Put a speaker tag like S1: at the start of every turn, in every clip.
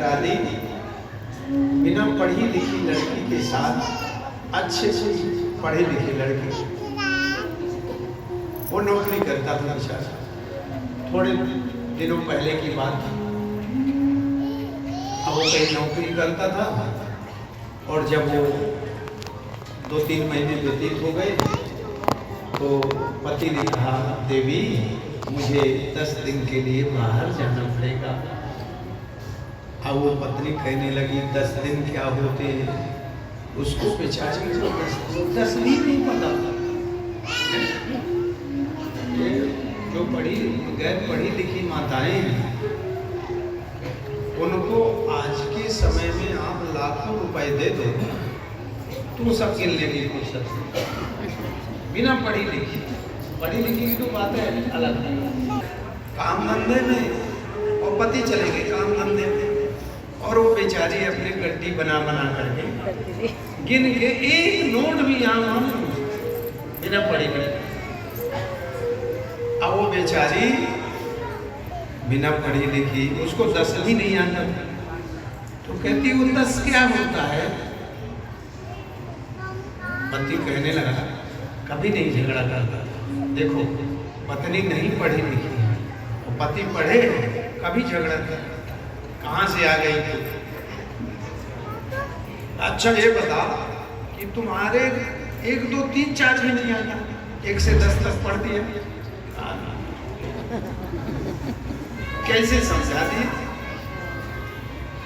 S1: करा दी। बिना पढ़ी लिखी लड़की के साथ अच्छे से पढ़े लिखे लड़के, वो नौकरी करता था बेचारा। थोड़े दिनों पहले की बात थी। अब वो कहीं नौकरी करता था और जब वो 2-3 महीने व्यतीत हो गए तो पति ने कहा, देवी मुझे 10 दिन के लिए बाहर जाना पड़ेगा। अब वो पत्नी कहने लगी 10 दिन क्या होते हैं, उसको बेचारी को 10 भी नहीं पता। जो गैर पढ़ी लिखी माताएं हैं, उनको आज के समय में आप लाखों रुपए दे दो तो सब गिनने की फुर्सत, बिना पढ़ी लिखी। पढ़ी लिखी की तो बात है अलग है। काम धंधे में और पति चले गए काम धंधे में और वो बेचारी अपनी गड्डी बना करके गिन के एक नोट भी यहाँ बिना पढ़ी लिखी। अब वो बेचारी बिना पढ़ी लिखी, उसको 10 भी नहीं आता। तो कहती वो 10 क्या होता है। पति कहने लगा, कभी नहीं झगड़ा करता। देखो पत्नी नहीं पढ़ी लिखी है और पति पढ़े, कभी झगड़ा कर, कहाँ से आ गई तू। अच्छा ये बता कि तुम्हारे 1 2 3 4 भी नहीं आता, 1 से 10 तक पढ़ दिया, कैसे समझा दी।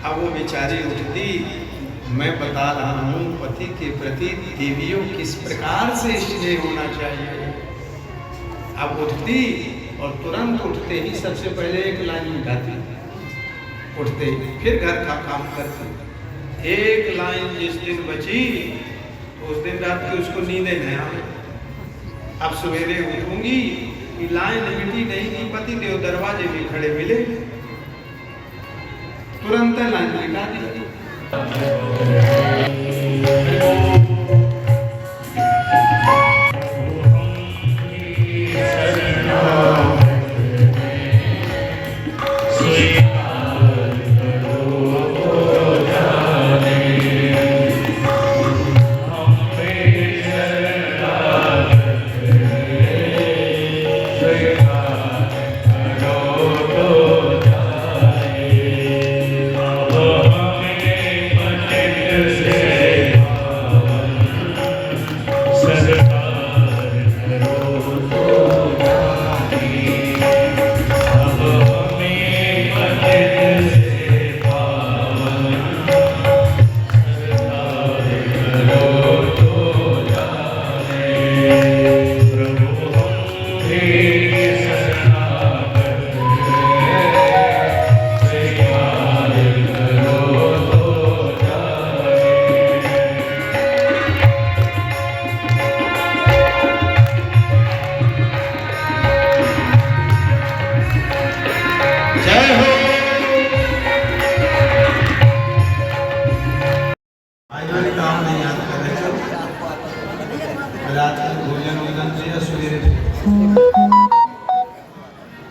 S1: अब वो बेचारी उठती, मैं बता रहा हूँ पति के प्रति देवियों किस प्रकार से स्नेह होना चाहिए। अब उठती और तुरंत उठते ही सबसे पहले एक लाइन गाती, उठते फिर घर का काम करती। एक लाइन जिस दिन बची उस दिन रात की उसको नींद नहीं आई। अब सवेरे उठूंगी कि लाइन मिटी नहीं कि पति देव दरवाजे में खड़े मिले, तुरंत लाइन मिटा दी।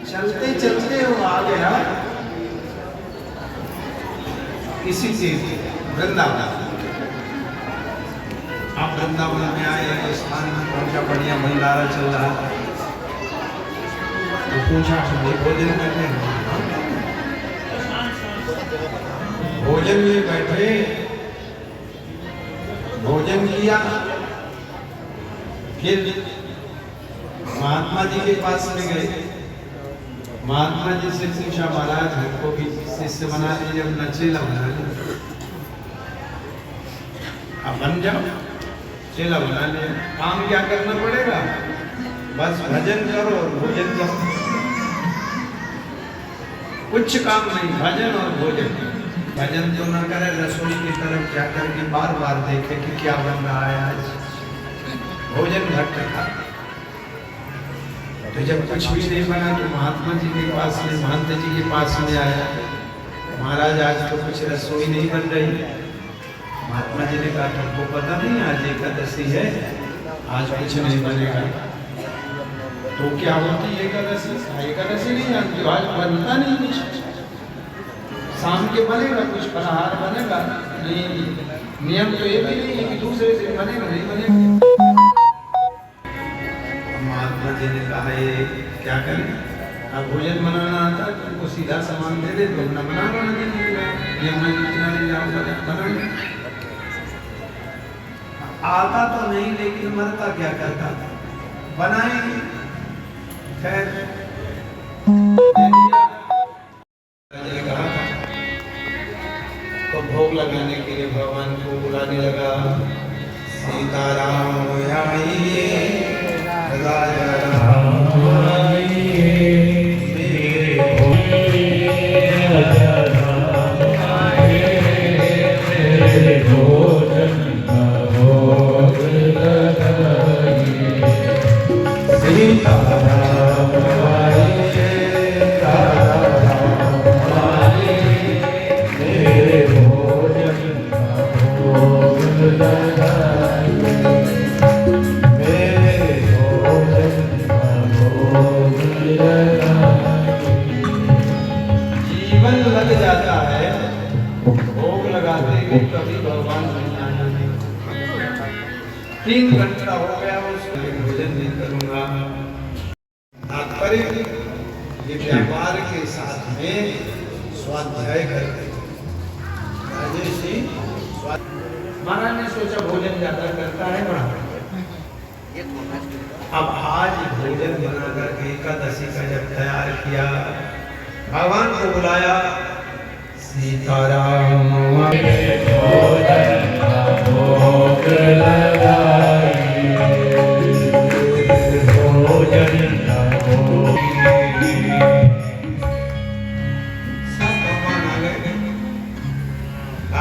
S1: चलते चलते वो आ गया किसी चीज वृंदावन। आप वृंदावन में आए, स्थान में पहुंचा, बढ़िया भंडारा चल रहा था। तो पूछा भोजन करने, भोजन में बैठे, भोजन किया, फिर महात्मा जी के पास में गए। महात्मा जी से पूछा, महाराज हमको भी शिष्य बना लीजिए, अपना चेला बना लीजिए। अब बन जाओ, चेला बना लिया। काम क्या करना पड़ेगा, बस भजन करो और भोजन करो, कुछ काम नहीं, भजन और भोजन। भजन तो न करे, रसोई की तरफ जाकर के बार बार देखे कि क्या बन रहा है आज, भोजन घट रखा। तो जब कुछ भी नहीं बना तो महात्मा जी के पास में, महंत जी के पास में आया, महाराज आज तो कुछ रसोई नहीं बन रही। महात्मा जी ने कहा, तुमको पता नहीं आज एकादशी है, आज कुछ नहीं बनेगा। तो क्या होती है एकादशी? एकादशी नहीं जानती, आज बनता नहीं कुछ। शाम के बनेगा कुछ फलाहार बनेगा नहीं, नियम तो ये भी नहीं है कि दूसरे से बनेगा नहीं बनेगा। महात्मा जी ने कहा ये क्या करें, अब भोजन बनाना आता है तो उनको सीधा सामान दे दे तो अपना बना देने यमुना जी किनारे जाओ बना। आता तो नहीं लेकिन मरता क्या करता था, बनाएंगे। खैर कहा तो भोग लगाने के लिए भगवान को बुलाने लगा, सीताराम आइए, राजा राम आइए, ये व्यापार के साथ में स्वाध्याय करते। राजेश जी महाराज ने सोचा भोजन ज्यादा करता है बड़ा, अब आज भोजन बनाकर एकादशी का जब तैयार किया, भगवान को बुलाया, सीताराम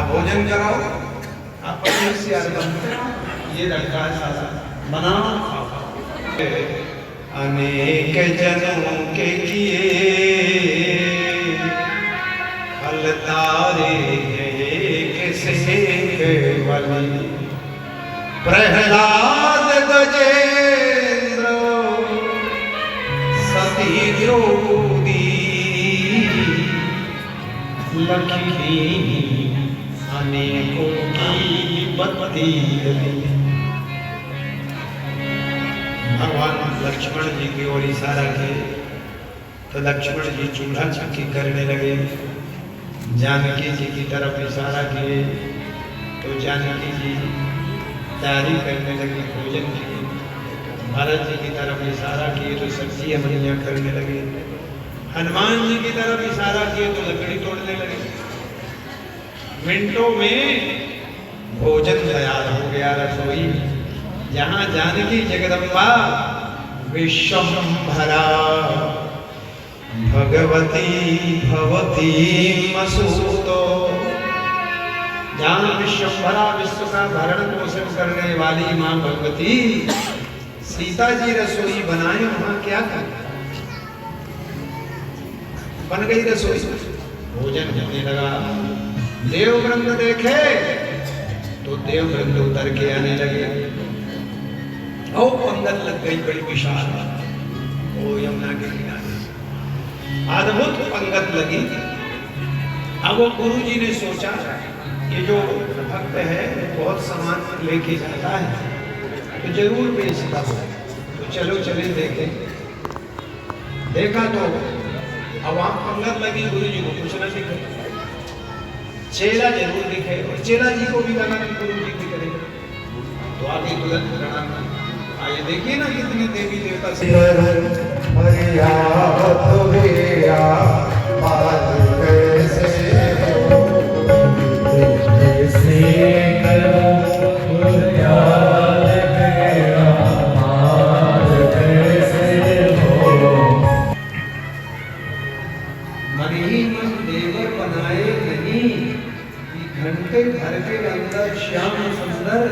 S1: भोजन कराओ, आप ये लड़का बनाओ। अनेक जनों के किए फलदारे किसे केवल, प्रहलाद गजेंद्र सती द्रौपदी लक्ष्मी अनेकों की बत्ती। भगवान लक्ष्मण जी की ओर इशारा किए तो लक्ष्मण जी चूल्हा चक्की करने लगे, जानकी जी की तरफ इशारा किए तो जानकी जी तैयारी करने लगी भोजन की, भरत जी की तरफ इशारा किए तो सब्जियां बढ़िया करने लगे, हनुमान जी की तरफ इशारा किए तो लकड़ी तोड़ने लगे। मिनटों में भोजन तैयार हो गया रसोई। जहां जानकी जगदम्बा विश्वम्भरा भगवती भवती मसूतो, जहां विश्वम्भरा विश्व का भरण पोषण करने वाली मां भगवती सीता जी रसोई बनाए, वहां क्या कर बन गई रसोई, भोजन होने लगा। देववृंद देखे तो देववृंद उतर के आने लगे, और पंगत लग गई बड़ी विशाल, ओ यमुना के किनारे अद्भुत पंगत लगी। अब वो गुरु जी ने सोचा ये जो भक्त है बहुत सामान लेके जाता है तो जरूर बेचता हो, तो चलो चले देखें। देखा तो अब वहां पंगत लगी, गुरु जी को कुछ न दिखे, चेला जरूर दिखे, और चेला जी को भी लगा कि गुरु जी दिख रहे, तो आगे तुरंत प्रणाम। आइए देखिए ना कितने देवी देवता से देवर बनाए नहीं, घंटे घर के अंदर श्याम सुंदर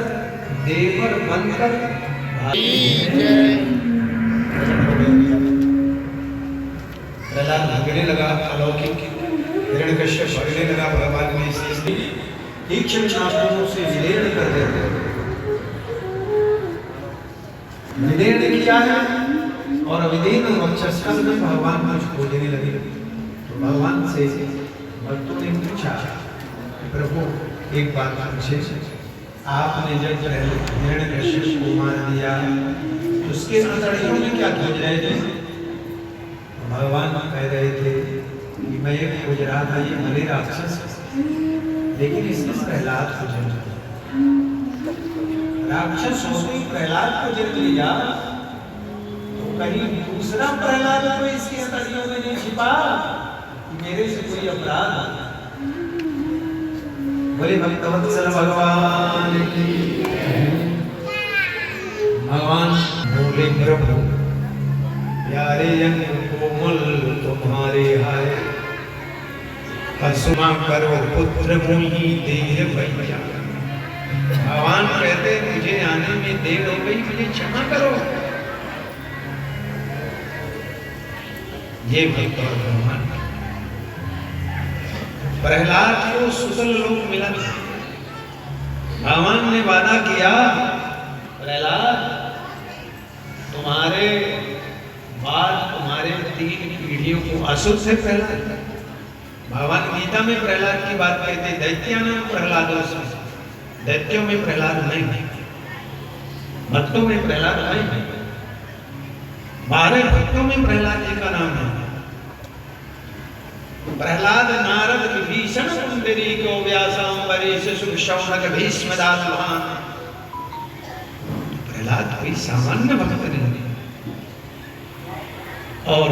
S1: देवर बनकर प्रहलाद भागने लगा, अलौकिक हिरण्यकश्यप भागने लगा, भगवान ने इसे तीक्ष्ण नाखूनों से विदीर्ण कर दिया, विदीर्ण किया है और विदीर्ण वक्षस्थल में भगवान कुछ खोजने लगे। तो भगवान से भक्तों ने पूछा, प्रभु एक बात पूछे, आपने जब हिरण्यकश्यप को मार दिया उसके हथेलियों में क्या खोज रहे थे? भगवान कह रहे थे कि मैं ये खोज रहा था, ये भले राक्षस, लेकिन इसने प्रहलाद को जन्म दिया। राक्षस होकर प्रहलाद को जन्म लिया, तो कहीं दूसरा प्रहलाद को इसकी हथेलियों में नहीं छिपा कि मेरे से कोई अपराध? बोले भक्तवत्सल भगवान की। भगवान बोले, प्रभु प्यारे अंग कोमल तुम्हारे हाय, असुमा करो पुत्र मुहि देर भैया। भगवान कहते मुझे आने में देर हो गई, मुझे क्षमा करो। ये भक्त और भगवान प्रहलाद को सुतल लोक मिला। भगवान ने वादा किया, प्रहलाद तुम्हारे बाद तुम्हारे 3 पीढ़ियों को अशुद्ध से प्रहलाद। भगवान गीता में प्रहलाद की बात कहते, दैत्यानां प्रहलादोऽस्मि, दैत्यों में प्रहलाद नहीं, भक्तों में प्रहलाद नहीं। 12 भक्तों में प्रहलाद जी का नाम है। प्रहलाद नारद विभीषण पुंडरीको व्यासांबरीश शुक शौनक भीष्म दासवान। प्रहलाद कोई सामान्य भक्त नहीं, और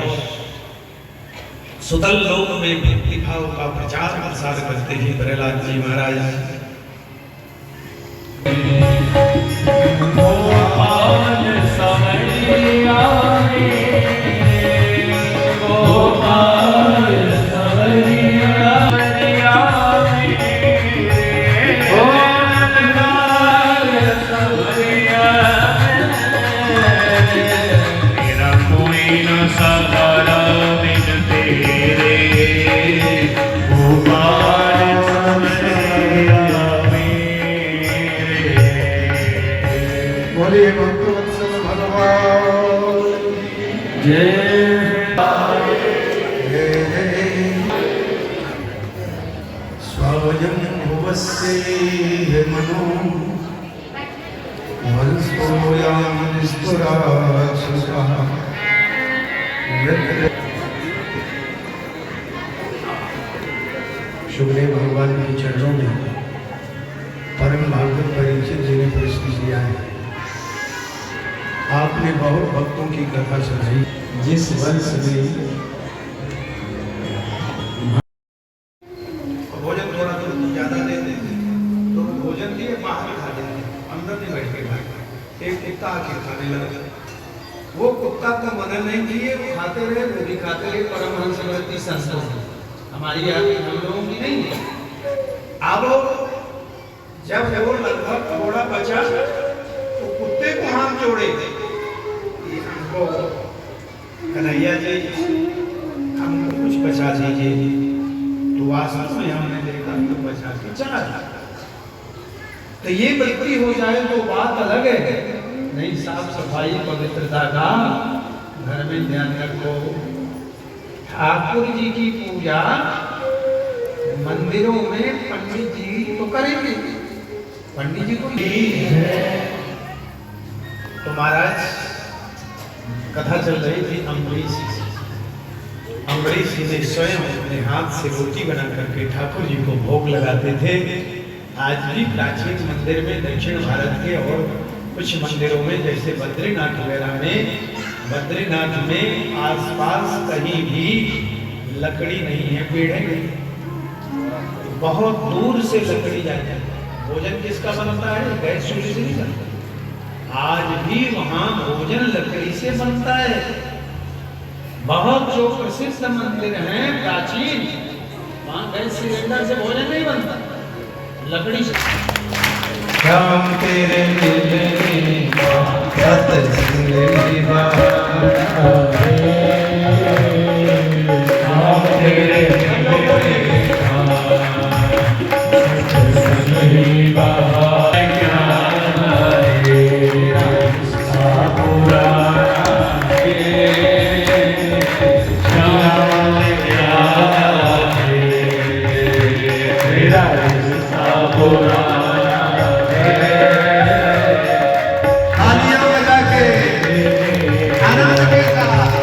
S1: सुतल लोक में भक्ति भाव का प्रचार प्रसार करते हैं प्रहलाद जी महाराज। गोपाल सवरिया गोपाल सवरिया मेरा कोई न सहारा बिन तेरे, गोपाल सवरिया मेरे। बोलिए भक्तवत्सल भगवान जय। स्वयं मनो शुभदेव भगवान के चरणों में परम भागवत परीक्षित जी ने प्रश्न किया है, आपने बहुत भक्तों की कथा सुनाई, जिस वंश में भोजन थोड़ा ज्यादा देते थे तो भोजन दिए बाहर खा लेते, अंदर नहीं बैठ के खाते। एक कुत्ता आके खाने लगा, वो कुत्ता को मना नहीं किए, वो खाते रहे, वो भी खाते रहे। परमहंस भक्ति संस्था हमारी हम लोगों की नहीं है। अब जब वो लगभग थोड़ा बचा तो कुत्ते को हाथ जोड़े, हमको कन्हैया जी हमको कुछ बचा दीजिए। तो वास्तव में हमने देखा तो बचा के चला जाता। तो ये गलती हो जाए तो बात अलग है, नहीं साफ सफाई पवित्रता का घर में ध्यान रखो। ठाकुर जी की पूजा मंदिरों में पंडित जी तो करेंगे, पंडित जी को तो महाराज कथा चल रही थी अम्बरीश जी ने स्वयं अपने हाथ से रोटी बना करके ठाकुर जी को भोग लगाते थे। आज भी प्राचीन मंदिर में दक्षिण भारत के और कुछ मंदिरों में जैसे बद्रीनाथ वगैरह में, बद्रीनाथ में आसपास कहीं भी लकड़ी नहीं है, पेड़ है, बहुत दूर से लकड़ी जाती है। भोजन किसका बनता है? गैस चूल्हे से नहीं बनता। आज भी वहां भोजन लकड़ी से बनता है। बहुत जो प्रसिद्ध मंदिर हैं प्राचीन, वहां गैस सिलेंडर से भोजन नहीं बनता, लकड़ी से। श्याम तेरे मिलने
S2: तेरा रिश्ता पुराना है।
S1: तालियां बजा के आनंद के साथ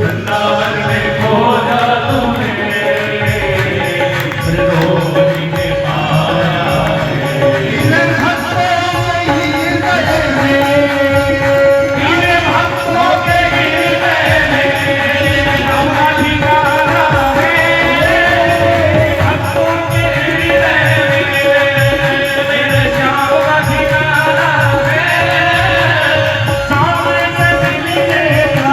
S2: वृंदावन में खोजा तूने, ब्रजोपति में पाया है। तेरे भक्तों के हृदय में अपना ठिकाना है। भक्तों के हृदय में मेरे श्याम का ठिकाना है। सामने से मिलेगा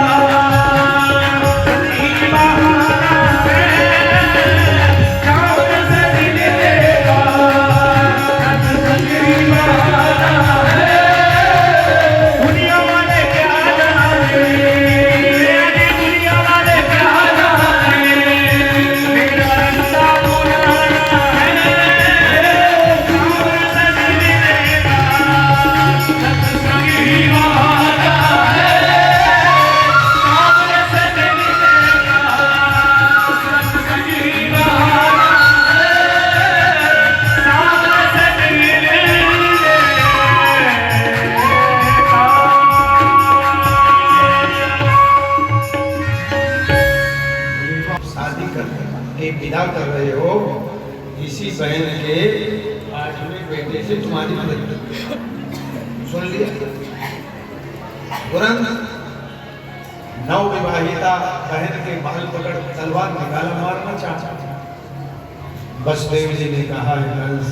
S1: विदा कर रहे हो, इसी बहन के आठवें बेटे से तुम्हारी मदद सुन लिया। तुरंत नव विवाहिता बहन के बाल पकड़ तलवार निकाला, मारना चाचा। वसुदेव जी ने कहा, कंस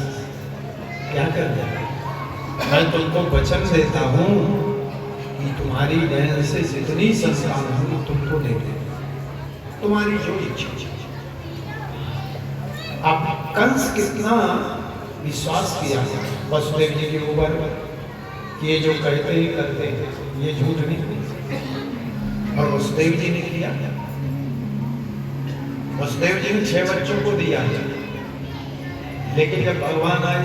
S1: क्या कर दिया? मैं तुमको वचन देता हूँ कि तुम्हारी बहन से जितनी संस्कार हुई तुमको दे दे, तुम्हारी जो इच्छा। अब कंस कितना विश्वास किया वसुदेव जी के ऊपर कि ये जो कहते ही करते हैं, ये झूठ नहीं। और वसुदेव जी ने किया। वसुदेव जी ने 6 बच्चों को दिया, लेकिन जब भगवान आए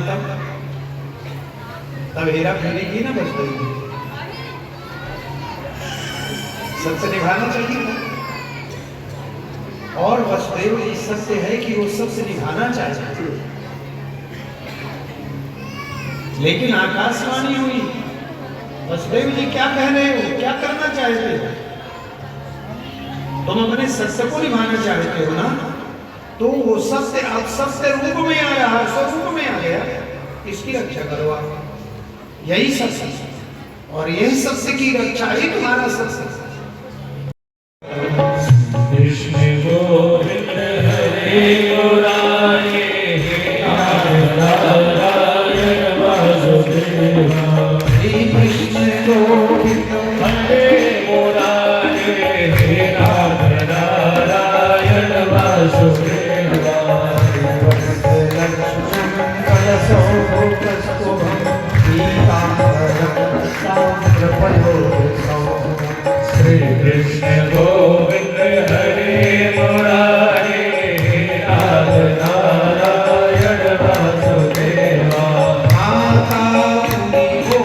S1: तब हेरा फेरी की ना वसुदेव जी। सबसे निभाना चाहिए था। और वसुदेव जी सत्य है कि वो सबसे निभाना चाहते, लेकिन आकाशवाणी हुई, वसुदेव जी क्या कह रहे हो, क्या करना चाहते हो? तुम अपने सत्य को निभाना चाहते हो ना, तो वो सत्य अब सत्य रूप में आया है, स्वरूप में आ गया, इसकी रक्षा करो आप। यही सत्य। और यही सबसे की रक्षा ही तुम्हारा सबसे।
S2: कृष्ण गोविंद हरे मुरारे नारायण वासुदेवा।
S1: श्री कृष्ण गोविंद
S2: हरे मुरारे नारायण वासुदेवा। श्री कृष्ण गोविंद हरे मुरारे नारायण वासुदेवा।
S1: माता मुनि हो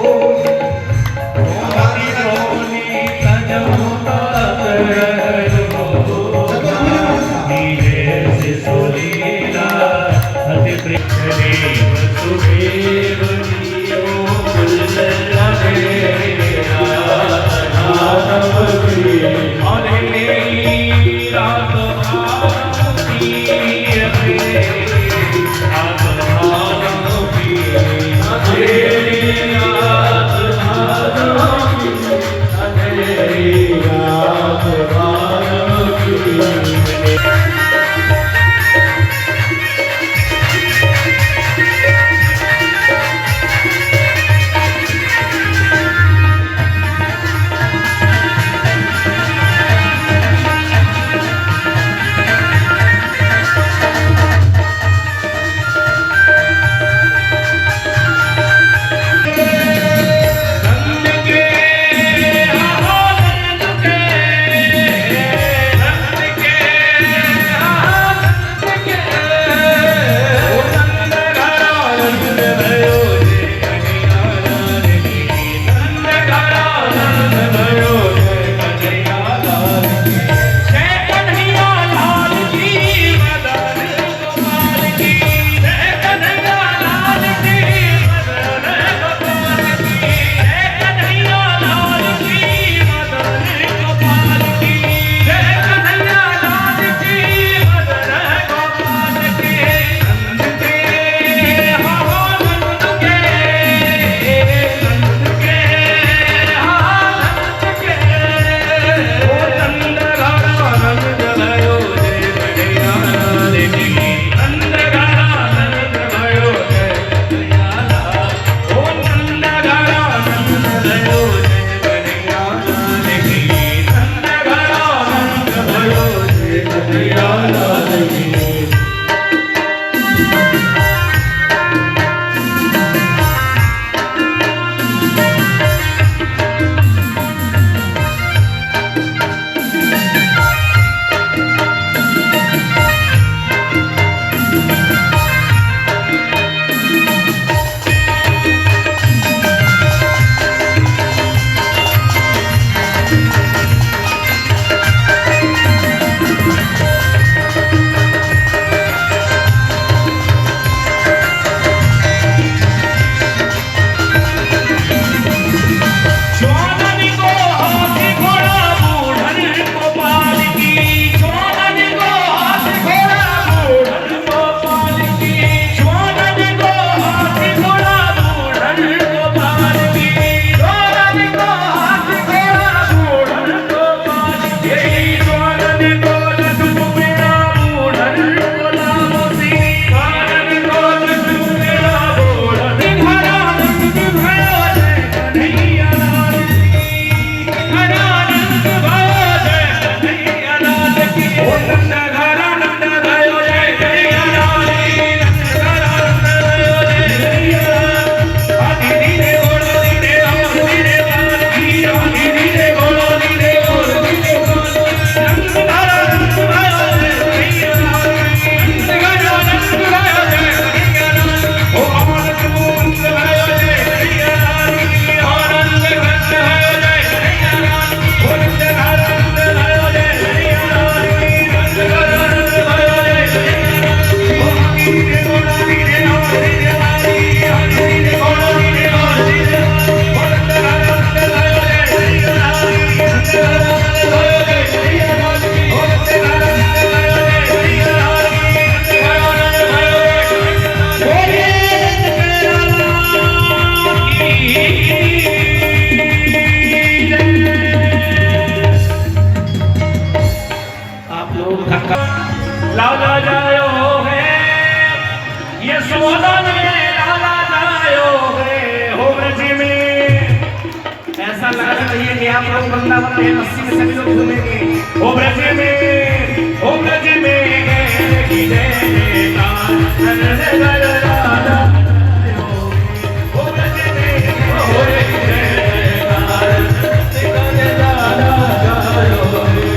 S3: वृंदावन में मस्ती में सभी लोग घूमेंगे। ओ ब्रज में की जय जयकार, नंद राधा। ओ ब्रज में की जय जयकार, नंद राधा गायो रे।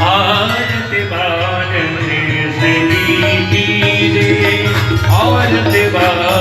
S3: आरती बाजने से कीजिए। और दिवा